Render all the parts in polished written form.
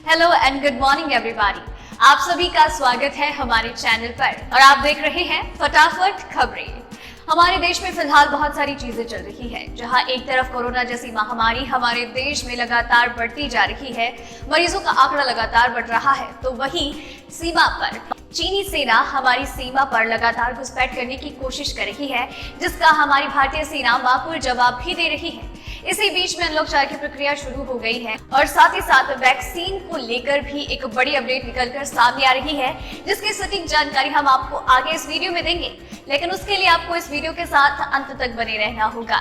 Hello and good morning everybody. आप सभी का स्वागत है हमारे चैनल पर और आप देख रहे हैं फटाफट खबरें। हमारे देश में फिलहाल बहुत सारी चीजें चल रही है। जहां एक तरफ कोरोना जैसी महामारी हमारे देश में लगातार बढ़ती जा रही है, मरीजों का आंकड़ा लगातार बढ़ रहा है, तो वहीं सीमा पर चीनी सेना हमारी सीमा पर लगातार घुसपैठ करने की कोशिश कर रही है, जिसका हमारी भारतीय सेना माकूल जवाब भी दे रही है। इसी बीच में अनलॉक 4 की प्रक्रिया शुरू हो गई है और साथ ही साथ वैक्सीन को लेकर भी एक बड़ी अपडेट निकलकर सामने आ रही है, जिसकी सटीक जानकारी हम आपको आगे इस वीडियो में देंगे, लेकिन उसके लिए आपको इस वीडियो के साथ अंत तक बने रहना होगा।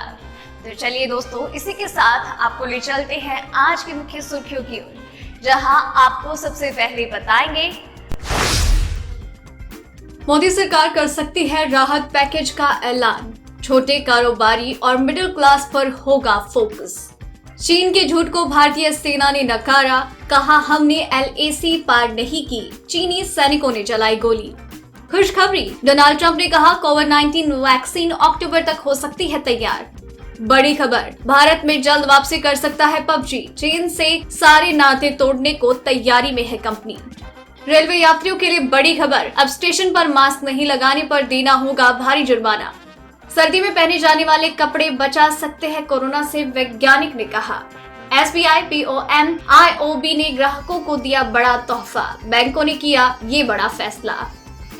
तो चलिए दोस्तों, इसी के साथ आपको ले चलते हैं आज की मुख्य सुर्खियों की ओर, जहां आपको सबसे पहले बताएंगे मोदी सरकार कर सकती है राहत पैकेज का ऐलान, छोटे कारोबारी और मिडिल क्लास पर होगा फोकस। चीन के झूठ को भारतीय सेना ने नकारा, कहा हमने LAC पार नहीं की, चीनी सैनिकों ने चलाई गोली। खुशखबरी, डोनाल्ड ट्रंप ने कहा कोविड-19 वैक्सीन अक्टूबर तक हो सकती है तैयार। बड़ी खबर, भारत में जल्द वापसी कर सकता है PUBG, चीन से सारे नाते तोड़ने को तैयारी में है कंपनी। रेलवे यात्रियों के लिए बड़ी खबर, अब स्टेशन पर मास्क नहीं लगाने पर देना होगा भारी जुर्माना। सर्दी में पहने जाने वाले कपड़े बचा सकते हैं कोरोना से, वैज्ञानिक ने कहा। SBI, POM, IOB ने ग्राहकों को दिया बड़ा तोहफा, बैंकों ने किया ये बड़ा फैसला।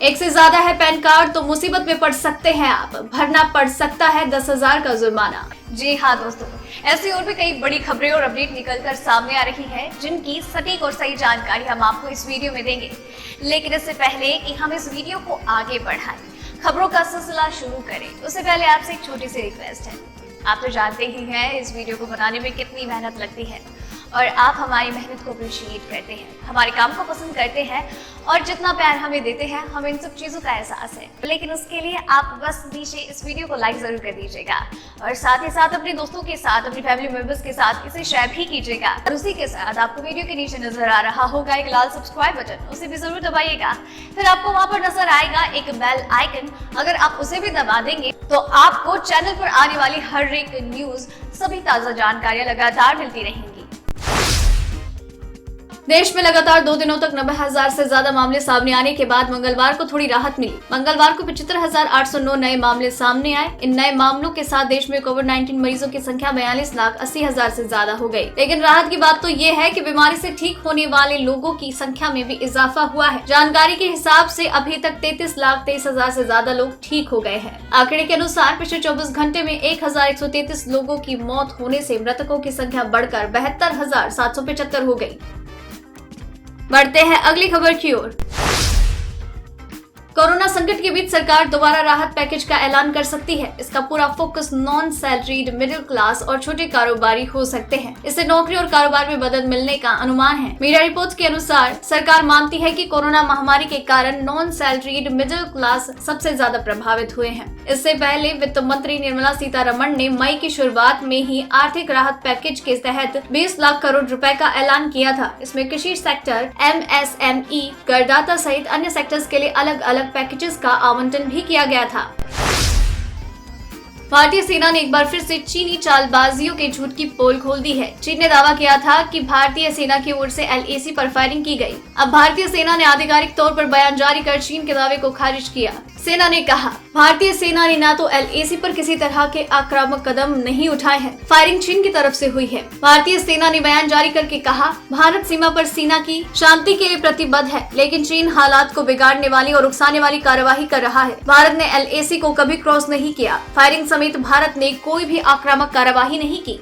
एक से ज्यादा है पैन कार्ड तो मुसीबत में पड़ सकते हैं आप, भरना पड़ सकता है 10,000 का जुर्माना। जी हाँ दोस्तों, ऐसी और भी कई बड़ी खबरें और अपडेट निकलकर सामने आ रही है, जिनकी सटीक और सही जानकारी हम आपको इस वीडियो में देंगे। लेकिन इससे पहले कि हम इस वीडियो को आगे बढ़ाएं, खबरों का सिलसिला शुरू करें, उससे पहले आपसे एक छोटी सी रिक्वेस्ट है। आप तो जानते ही हैं इस वीडियो को बनाने में कितनी मेहनत लगती है और आप हमारी मेहनत को अप्रिशिएट करते हैं, हमारे काम को पसंद करते हैं और जितना प्यार हमें देते हैं, हमें इन सब चीजों का एहसास है। लेकिन उसके लिए आप बस नीचे इस वीडियो को लाइक जरूर कर दीजिएगा और साथ ही साथ अपने दोस्तों के साथ, अपनी फैमिली मेंबर्स के साथ इसे शेयर भी कीजिएगा। और उसी के साथ आपको वीडियो के नीचे नजर आ रहा होगा एक लाल सब्सक्राइब बटन, उसे भी जरूर दबाइएगा। फिर आपको वहां पर नजर आएगा एक बेल आइकन, अगर आप उसे भी दबा देंगे तो आपको चैनल पर आने वाली हर एक न्यूज, सभी ताजा जानकारियां लगातार मिलती रहेंगी। देश में लगातार 2 दिनों तक 90,000 से ज्यादा मामले सामने आने के बाद मंगलवार को थोड़ी राहत मिली। मंगलवार को 75,809 नए मामले सामने आए। इन नए मामलों के साथ देश में कोविड-19 मरीजों की संख्या 42,80,000 से ज्यादा हो गई। लेकिन राहत की बात तो ये है कि बीमारी से ठीक होने वाले लोगों की संख्या में भी इजाफा हुआ है। जानकारी के हिसाब से अभी तक 33,23,000 से ज्यादा लोग ठीक हो गए हैं। आंकड़े के अनुसार पिछले 24 घंटे में 1,133 लोगों की मौत होने से मृतकों की संख्या बढ़कर 72,775 हो गई। बढ़ते हैं अगली खबर की ओर। कोरोना संकट के बीच सरकार दोबारा राहत पैकेज का ऐलान कर सकती है। इसका पूरा focus non salaried, middle class और छोटे कारोबारी हो सकते हैं। इससे नौकरी और कारोबार में मदद मिलने का अनुमान है। मीडिया रिपोर्ट्स के अनुसार सरकार मानती है कि कोरोना महामारी के कारण नॉन सैलरीड, मिडिल क्लास सबसे ज्यादा प्रभावित हुए हैं। इससे पहले वित्त मंत्री निर्मला सीतारमण ने मई की शुरुआत में ही आर्थिक राहत पैकेज के तहत 20 लाख करोड़ रुपए का ऐलान किया था। इसमें कृषि सेक्टर, MSME, करदाता सहित अन्य सेक्टर्स के लिए अलग अलग पैकेजेस का आवंटन भी किया गया था। भारतीय सेना ने एक बार फिर से चीनी चालबाजियों के झूठ की पोल खोल दी है। चीन ने दावा किया था कि भारतीय सेना की ओर से LAC पर फायरिंग की गई। अब भारतीय सेना ने आधिकारिक तौर पर बयान जारी कर चीन के दावे को खारिज किया। सेना ने कहा, भारतीय सेना ने न तो LAC पर किसी तरह के आक्रामक कदम नहीं उठाए हैं, फायरिंग चीन की तरफ से हुई है। भारतीय सेना ने बयान जारी करके कहा, भारत सीमा पर सेना की शांति के लिए प्रतिबद्ध है, लेकिन चीन हालात को बिगाड़ने वाली और उकसाने वाली कार्यवाही कर रहा है। भारत ने LAC को कभी क्रॉस नहीं किया। फायरिंग समेत भारत ने कोई भी आक्रामक कार्यवाही नहीं की।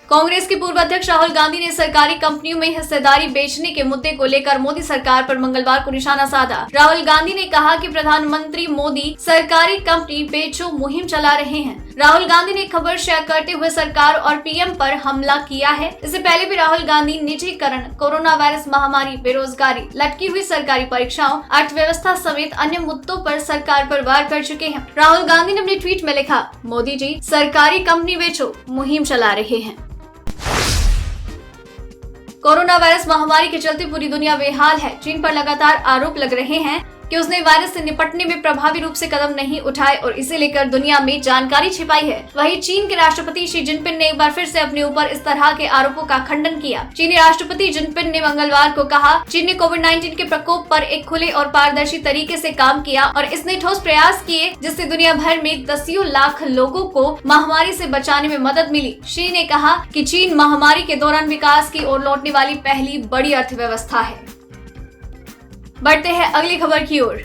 कांग्रेस के पूर्व अध्यक्ष राहुल गांधी ने सरकारी कंपनियों में हिस्सेदारी बेचने के मुद्दे को लेकर मोदी सरकार पर मंगलवार को निशाना साधा। राहुल गांधी ने कहा कि प्रधानमंत्री मोदी सरकारी कंपनी बेचो मुहिम चला रहे हैं। राहुल गांधी ने खबर शेयर करते हुए सरकार और PM पर हमला किया है। इससे पहले भी राहुल गांधी निजीकरण, कोरोना वायरस महामारी, बेरोजगारी, लटकी हुई सरकारी परीक्षाओं, अर्थव्यवस्था समेत अन्य मुद्दों पर सरकार पर वार कर चुके हैं। राहुल गांधी ने अपने ट्वीट में लिखा, मोदी जी सरकारी कंपनी बेचो मुहिम चला रहे हैं। कोरोना वायरस महामारी के चलते पूरी दुनिया बेहाल है। चीन पर लगातार आरोप लग रहे हैं कि उसने वायरस से निपटने में प्रभावी रूप से कदम नहीं उठाए और इसे लेकर दुनिया में जानकारी छिपाई है। वहीं चीन के राष्ट्रपति शी जिनपिंग ने एक बार फिर से अपने ऊपर इस तरह के आरोपों का खंडन किया। चीनी राष्ट्रपति जिनपिंग ने मंगलवार को कहा, चीन ने कोविड-19 के प्रकोप पर एक खुले और पारदर्शी तरीके से काम किया और इसने ठोस प्रयास किए जिससे दुनिया भर में दसियों लाख लोगों को महामारी से बचाने में मदद मिली। शी ने कहा कि चीन महामारी के दौरान विकास की ओर लौटने वाली पहली बड़ी अर्थव्यवस्था है। बढ़ते हैं अगली खबर की ओर।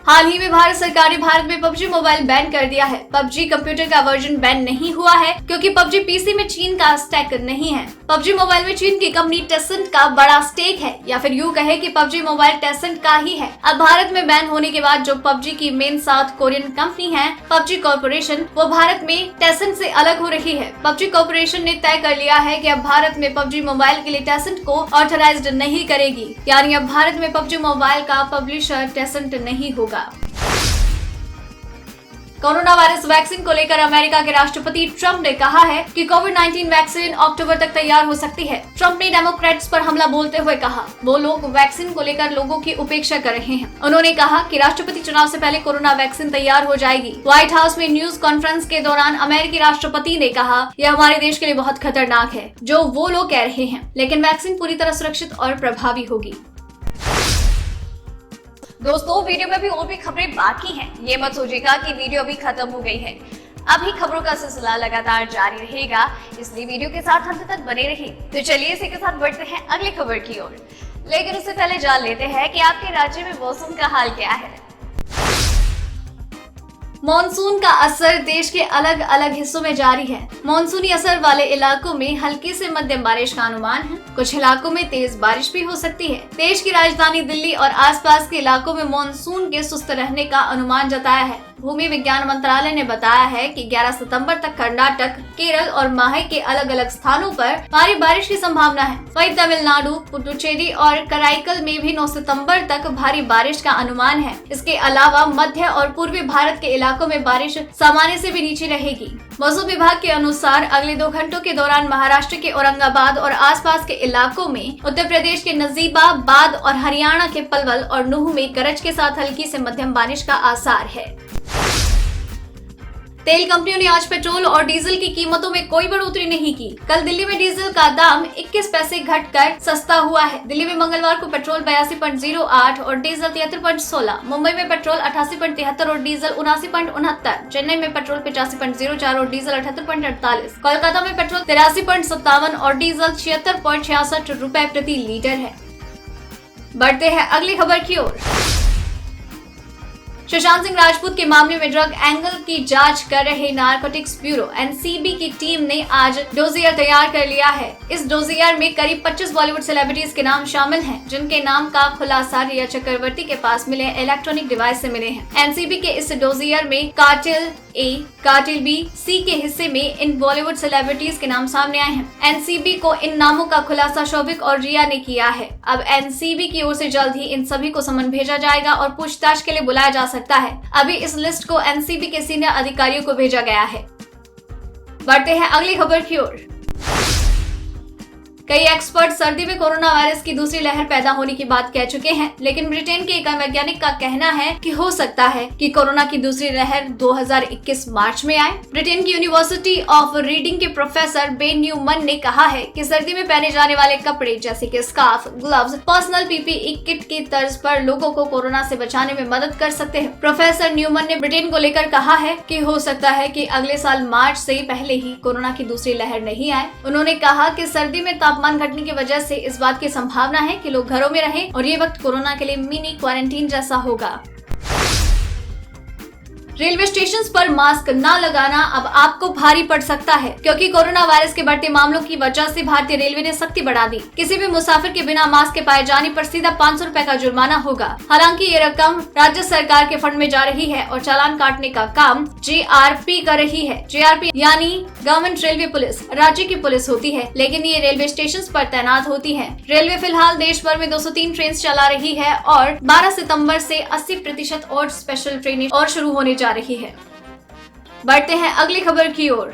हाल ही में भारत सरकार ने भारत में पबजी मोबाइल बैन कर दिया है। पबजी कंप्यूटर का वर्जन बैन नहीं हुआ है क्योंकि पबजी पीसी में चीन का स्टेक नहीं है। पबजी मोबाइल में चीन की कंपनी टेंसेंट का बड़ा स्टेक है, या फिर यूं कहे कि पबजी मोबाइल टेंसेंट का ही है। अब भारत में बैन होने के बाद जो पबजी की मेन साउथ कोरियन कंपनी है पबजी कॉर्पोरेशन, वो भारत में टेंसेंट से अलग हो रही है। पबजी कॉर्पोरेशन ने तय कर लिया है कि अब भारत में पबजी मोबाइल के लिए टेंसेंट को ऑथराइज्ड नहीं करेगी, यानी अब भारत में पबजी मोबाइल का पब्लिशर टेंसेंट नहीं होगा। कोरोना वायरस वैक्सीन को लेकर अमेरिका के राष्ट्रपति ट्रंप ने कहा है कि कोविड-19 वैक्सीन अक्टूबर तक तैयार हो सकती है। ट्रंप ने डेमोक्रेट्स पर हमला बोलते हुए कहा, वो लोग वैक्सीन को लेकर लोगों की उपेक्षा कर रहे हैं। उन्होंने कहा कि राष्ट्रपति चुनाव से पहले कोरोना वैक्सीन तैयार हो जाएगी। व्हाइट हाउस में न्यूज कॉन्फ्रेंस के दौरान अमेरिकी राष्ट्रपति ने कहा, यह हमारे देश के लिए बहुत खतरनाक है जो वो लोग कह रहे हैं, लेकिन वैक्सीन पूरी तरह सुरक्षित और प्रभावी होगी। दोस्तों, वीडियो में भी और भी खबरें बाकी हैं। ये मत सोचिएगा कि वीडियो अभी खत्म हो गई है। अभी खबरों का सिलसिला लगातार जारी रहेगा, इसलिए वीडियो के साथ अंत तक बने रहिए। तो चलिए इसी के साथ बढ़ते हैं अगली खबर की ओर। लेकिन उससे पहले जान लेते हैं कि आपके राज्य में मौसम का हाल क्या है। मॉनसून का असर देश के अलग अलग हिस्सों में जारी है। मॉनसूनी असर वाले इलाकों में हल्की से मध्यम बारिश का अनुमान है। कुछ इलाकों में तेज बारिश भी हो सकती है। देश की राजधानी दिल्ली और आसपास के इलाकों में मॉनसून के सुस्त रहने का अनुमान जताया है। भूमि विज्ञान मंत्रालय ने बताया है कि 11 सितंबर तक कर्नाटक, केरल और माहे के अलग अलग स्थानों पर भारी बारिश की संभावना है। वहीं तमिलनाडु, पुडुचेरी और कराईकल में भी 9 सितंबर तक भारी बारिश का अनुमान है। इसके अलावा मध्य और पूर्वी भारत के इलाकों में बारिश सामान्य से भी नीचे रहेगी। मौसम विभाग के अनुसार अगले 2 घंटों के दौरान महाराष्ट्र के औरंगाबाद और आसपास के इलाकों में, उत्तर प्रदेश के नजीबाबाद और हरियाणा के पलवल और नूह में गरज के साथ हल्की से मध्यम बारिश का आसार है। तेल कंपनियों ने आज पेट्रोल और डीजल की कीमतों में कोई बढ़ोतरी नहीं की। कल दिल्ली में डीजल का दाम 21 पैसे घटकर सस्ता हुआ है। दिल्ली में मंगलवार को पेट्रोल 82.08 और डीजल 73.16, मुंबई में पेट्रोल 88.73 और डीजल 79.69, चेन्नई में पेट्रोल 85.04 और डीजल 78.48, कोलकाता में पेट्रोल 83.57 और डीजल 76.66 रुपए प्रति लीटर है। बढ़ते हैं अगली खबर की ओर। सुशांत सिंह राजपूत के मामले में ड्रग एंगल की जांच कर रहे नारकोटिक्स ब्यूरो एनसीबी की टीम ने आज डोजियर तैयार कर लिया है। इस डोजियर में करीब 25 बॉलीवुड सेलिब्रिटीज के नाम शामिल हैं, जिनके नाम का खुलासा रिया चक्रवर्ती के पास मिले इलेक्ट्रॉनिक डिवाइस से मिले हैं। एनसीबी के इस डोजियर में कार्टेल ए, कार्टेल बी, सी के हिस्से में इन बॉलीवुड सेलिब्रिटीज के नाम सामने आए हैं। एनसीबी को इन नामों का खुलासा शौविक और रिया ने किया है। अब एनसीबी की ओर से जल्द ही इन सभी को समन भेजा जाएगा और पूछताछ के लिए बुलाया जा सकता है। अभी इस लिस्ट को एनसीबी के सीनियर अधिकारियों को भेजा गया है। बढ़ते हैं अगली खबर की ओर। कई एक्सपर्ट सर्दी में कोरोना वायरस की दूसरी लहर पैदा होने की बात कह चुके हैं, लेकिन ब्रिटेन के एक वैज्ञानिक का कहना है कि हो सकता है कि कोरोना की दूसरी लहर 2021 मार्च में आए। ब्रिटेन की यूनिवर्सिटी ऑफ रीडिंग के प्रोफेसर बेन न्यूमन ने कहा है कि सर्दी में पहने जाने वाले कपड़े जैसे कि scarf, gloves, personal PPE kit की तर्ज पर लोगों को कोरोना से बचाने में मदद कर सकते हैं। प्रोफेसर न्यूमन ने ब्रिटेन को लेकर कहा है कि हो सकता है कि अगले साल मार्च से पहले ही कोरोना की दूसरी लहर नहीं आए। उन्होंने कहा कि सर्दी में तापमान घटने की वजह से इस बात की संभावना है कि लोग घरों में रहें और ये वक्त कोरोना के लिए मिनी क्वारंटीन जैसा होगा। रेलवे स्टेशन पर मास्क न लगाना अब आपको भारी पड़ सकता है, क्योंकि कोरोना वायरस के बढ़ते मामलों की वजह से भारतीय रेलवे ने सख्ती बढ़ा दी। किसी भी मुसाफिर के बिना मास्क के पाए जाने पर सीधा 500 रुपए का जुर्माना होगा। हालांकि ये रकम राज्य सरकार के फंड में जा रही है और चालान काटने का काम जेआरपी कर रही है। जेआरपी यानी गवर्नमेंट रेलवे पुलिस राज्य की पुलिस होती है, लेकिन ये रेलवे स्टेशन पर तैनात होती है। रेलवे फिलहाल देश भर में 203 ट्रेन चला रही है और 12 सितम्बर से 80% और स्पेशल ट्रेनें और शुरू होने जा रही है। बढ़ते हैं अगली खबर की ओर।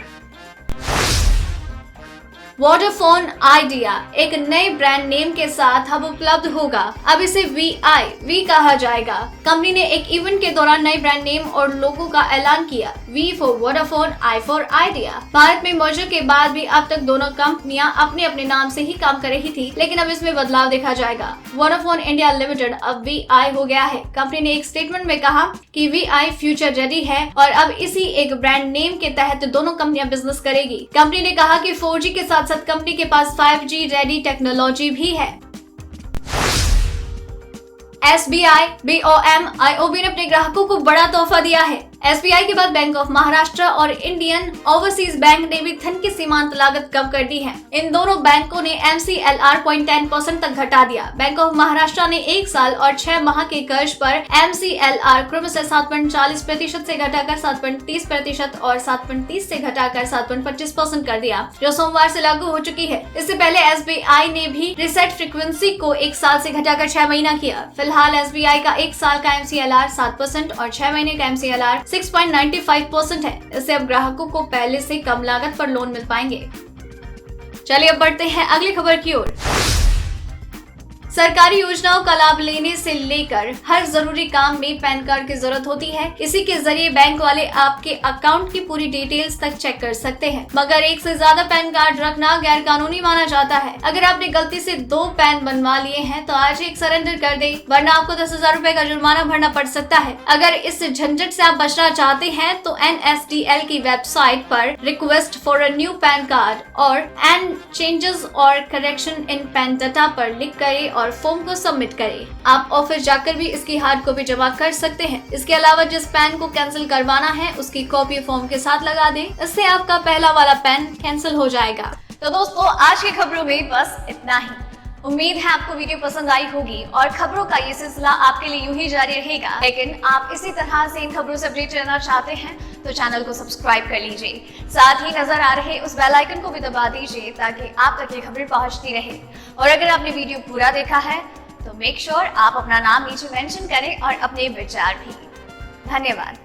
वोडाफोन आइडिया एक नए ब्रांड नेम के साथ अब उपलब्ध होगा। अब इसे वी कहा जाएगा। कंपनी ने एक इवेंट के दौरान नए ब्रांड नेम और लोगो का ऐलान किया। V for Vodafone, I for Idea. Bharat में मर्जर के बाद भी अब तक दोनों कंपनियां अपने अपने नाम से ही काम कर रही थी, लेकिन अब इसमें बदलाव देखा जाएगा। वोडाफोन इंडिया लिमिटेड अब वी हो गया है। कंपनी ने एक स्टेटमेंट में कहा कि वी फ्यूचर रेडी है और अब इसी एक ब्रांड नेम के तहत दोनों कंपनियां बिजनेस करेगी। कंपनी ने कहा कि 4G के साथ साथ कंपनी के पास 5G रेडी टेक्नोलॉजी भी है। SBI, BOM, IOB ने अपने ग्राहकों को बड़ा तोहफा दिया है। SBI के बाद बैंक ऑफ महाराष्ट्र और इंडियन ओवरसीज बैंक ने भी धन की सीमांत लागत कम कर दी है। इन दोनों बैंकों ने MCLR 0.10% तक घटा दिया। बैंक ऑफ महाराष्ट्र ने 1 साल और 6 माह के कर्ज पर MCLR क्रमशः 7.40% से घटाकर 7.30% और 7.30 से घटाकर 7.25% कर दिया, जो सोमवार से लागू हो चुकी है। इससे पहले SBI ने भी रिसेट फ्रीक्वेंसी को 1 साल से घटाकर 6 महीना किया। फिलहाल SBI का 1 साल का MCLR 7% और 6 महीने का MCLR 6.95% है। इससे अब ग्राहकों को पहले से कम लागत पर लोन मिल पाएंगे। चलिए अब बढ़ते हैं अगली खबर की ओर। सरकारी योजनाओं का लाभ लेने से लेकर हर जरूरी काम में पैन कार्ड की जरूरत होती है। इसी के जरिए बैंक वाले आपके अकाउंट की पूरी डिटेल्स तक चेक कर सकते हैं, मगर एक से ज्यादा पैन कार्ड रखना गैर कानूनी माना जाता है। अगर आपने गलती से 2 पैन बनवा लिए हैं तो आज एक सरेंडर कर दे, वरना आपको 10,000 रुपए का जुर्माना भरना पड़ सकता है। अगर इस झंझट से आप बचना चाहते हैं तो NSDL की वेबसाइट पर request for a new pan card और एंड चेंजेस और करेक्शन इन पैन डाटा पर लिख करें और फॉर्म को सबमिट करें। आप ऑफिस जाकर भी इसकी हार्ड कॉपी जमा कर सकते हैं। इसके अलावा जिस पैन को कैंसिल करवाना है उसकी कॉपी फॉर्म के साथ लगा दें, इससे आपका पहला वाला पैन कैंसिल हो जाएगा। तो दोस्तों, आज की खबरों में बस इतना ही। उम्मीद है आपको वीडियो पसंद आई होगी और खबरों का ये सिलसिला आपके लिए यूं ही जारी रहेगा। लेकिन आप इसी तरह से इन खबरों से अपडेट रहना चाहते हैं तो चैनल को सब्सक्राइब कर लीजिए। साथ ही नजर आ रहे उस बेल आइकन को भी दबा दीजिए ताकि आप तक ये खबरें पहुंचती रहे। और अगर आपने वीडियो पूरा देखा है तो मेक श्योर आप अपना नाम नीचे मेंशन करें और अपने विचार भी। धन्यवाद।